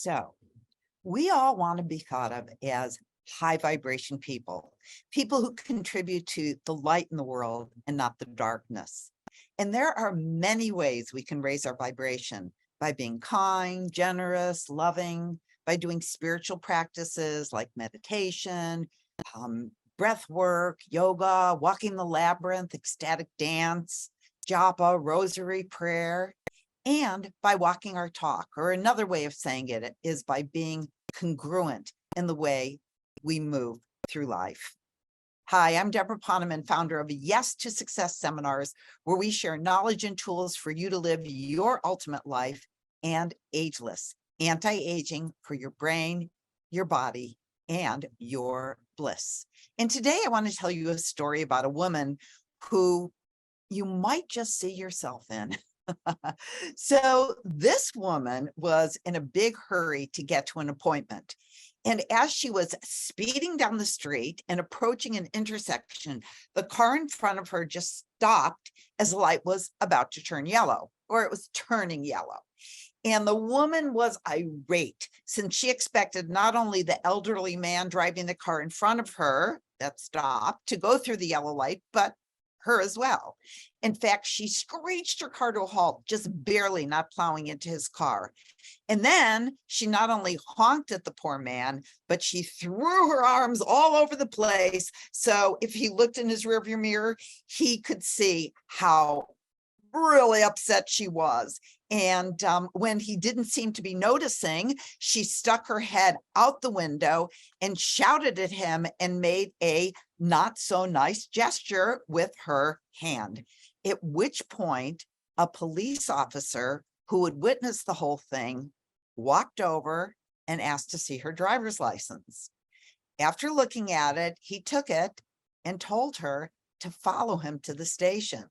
So, we all want to be thought of as high vibration people, people who contribute to the light in the world and not the darkness. And there are many ways we can raise our vibration by being kind, generous, loving, by doing spiritual practices like meditation, um, breath work, yoga, walking the labyrinth, ecstatic dance, japa, rosary prayer, and by walking our talk. Or another way of saying it is by being congruent in the way we move through life. Hi, I'm Deborah Poneman, founder of Yes to Success seminars, where we share knowledge and tools for you to live your ultimate life and ageless, anti-aging for your brain, your body, and your bliss. And today I want to tell you a story about a woman who you might just see yourself in. So this woman was in a big hurry to get to an appointment. And as she was speeding down the street and approaching an intersection, the car in front of her just stopped as the light was about to turn yellow, or it was turning yellow. And the woman was irate since she expected not only the elderly man driving the car in front of her that stopped to go through the yellow light, but her as well. In fact, she screeched her car to a halt, just barely not plowing into his car. And then she not only honked at the poor man, but she threw her arms all over the place. So if he looked in his rearview mirror, he could see how really upset she was. And when he didn't seem to be noticing, she stuck her head out the window and shouted at him and made a not so nice gesture with her hand. At which point, a police officer who had witnessed the whole thing walked over and asked to see her driver's license. After looking at it, he took it and told her to follow him to the station.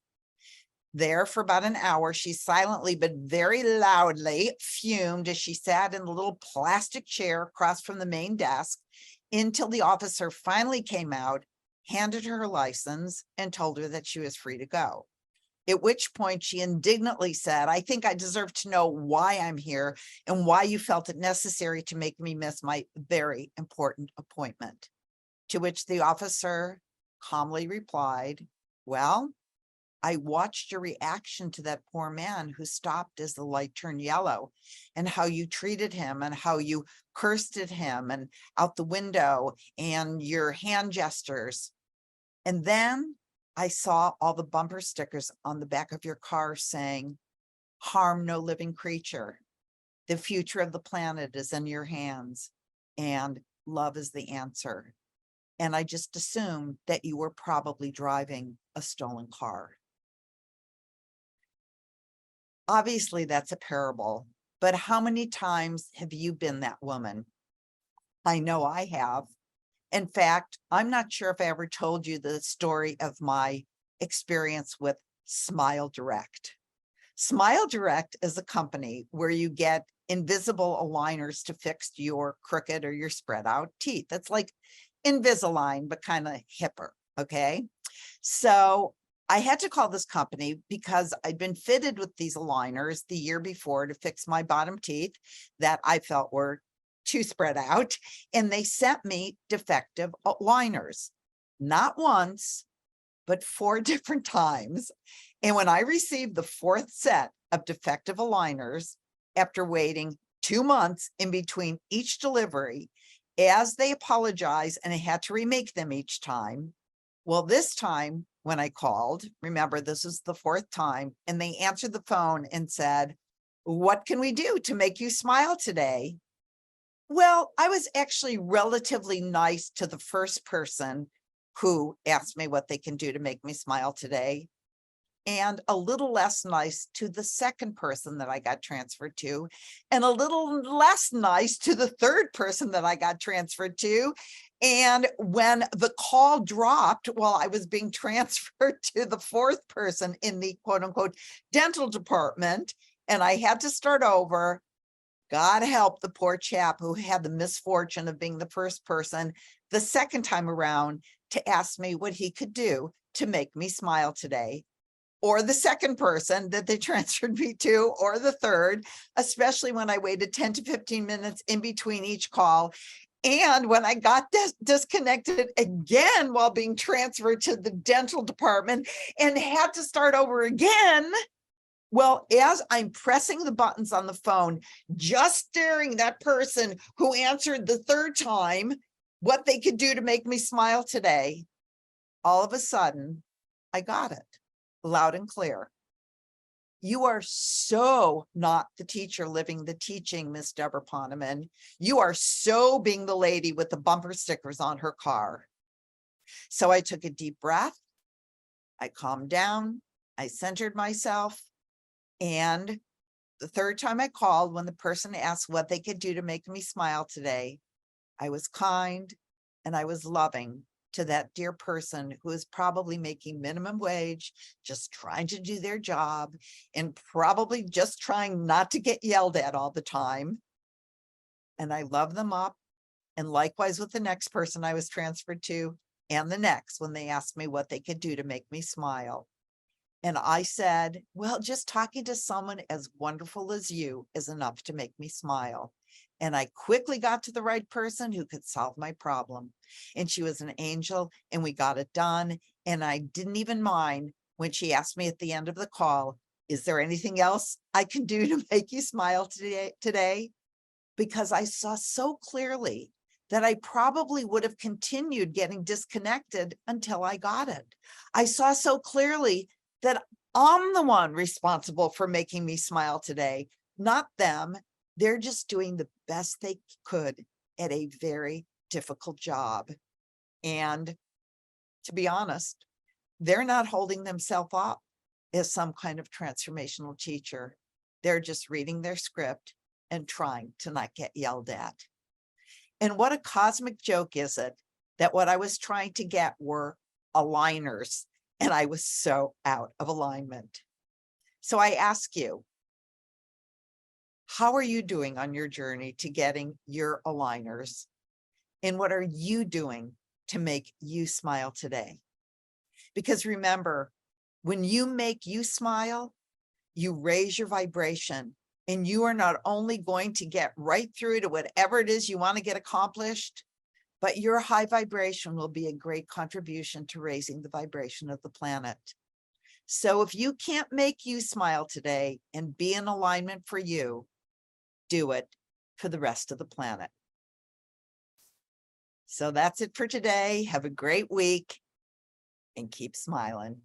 There for about an hour, she silently but very loudly fumed as she sat in the little plastic chair across from the main desk until the officer finally came out, handed her her license, and told her that she was free to go. At which point she indignantly said, "I think I deserve to know why I'm here and why you felt it necessary to make me miss my very important appointment." To which the officer calmly replied, "Well, I watched your reaction to that poor man who stopped as the light turned yellow, and how you treated him and how you cursed at him and out the window and your hand gestures. And then I saw all the bumper stickers on the back of your car saying, 'Harm no living creature. The future of the planet is in your hands, and love is the answer.' And I just assumed that you were probably driving a stolen car." Obviously, that's a parable, but how many times have you been that woman? I know I have. In fact, I'm not sure if I ever told you the story of my experience with Smile Direct. Smile Direct is a company where you get invisible aligners to fix your crooked or your spread out teeth. It's like Invisalign, but kind of hipper. Okay. So I had to call this company because I'd been fitted with these aligners the year before to fix my bottom teeth that I felt were too spread out. And they sent me defective aligners, not once, but 4 different times. And when I received the 4th set of defective aligners, after waiting 2 months in between each delivery, as they apologized and I had to remake them each time. Well, this time when I called, remember, this is the 4th time, and they answered the phone and said, "What can we do to make you smile today?" Well, I was actually relatively nice to the first person who asked me what they can do to make me smile today, and a little less nice to the second person that I got transferred to, and a little less nice to the third person that I got transferred to. And when the call dropped while I was being transferred to the 4th person in the quote unquote dental department, and I had to start over, God help the poor chap who had the misfortune of being the first person the second time around to ask me what he could do to make me smile today. or the second person that they transferred me to, or the third, especially when I waited 10 to 15 minutes in between each call. And when I got disconnected again while being transferred to the dental department and had to start over again. Well, as I'm pressing the buttons on the phone, just staring that person who answered the third time what they could do to make me smile today, all of a sudden, I got it loud and clear. You are so not the teacher living the teaching, Miss Deborah Poneman. You are so being the lady with the bumper stickers on her car. So I took a deep breath. I calmed down. I centered myself. And the third time I called, when the person asked what they could do to make me smile today, I was kind and I was loving to that dear person who is probably making minimum wage, just trying to do their job and probably just trying not to get yelled at all the time. And I love them up. And likewise with the next person I was transferred to and the next when they asked me what they could do to make me smile. And I said, well, just talking to someone as wonderful as you is enough to make me smile. And I quickly got to the right person who could solve my problem. And she was an angel and we got it done. And I didn't even mind when she asked me at the end of the call, is there anything else I can do to make you smile today? Because I saw so clearly that I probably would have continued getting disconnected until I got it. I saw so clearly that I'm the one responsible for making me smile today, not them. They're just doing the best they could at a very difficult job. And to be honest, they're not holding themselves up as some kind of transformational teacher. They're just reading their script and trying to not get yelled at. And what a cosmic joke is it that what I was trying to get were aligners, and I was so out of alignment. So I ask you, how are you doing on your journey to getting your aligners? And what are you doing to make you smile today? Because remember, when you make you smile, you raise your vibration, and you are not only going to get right through to whatever it is you want to get accomplished, but your high vibration will be a great contribution to raising the vibration of the planet. So if you can't make you smile today and be in alignment for you, do it for the rest of the planet. So that's it for today. Have a great week and keep smiling.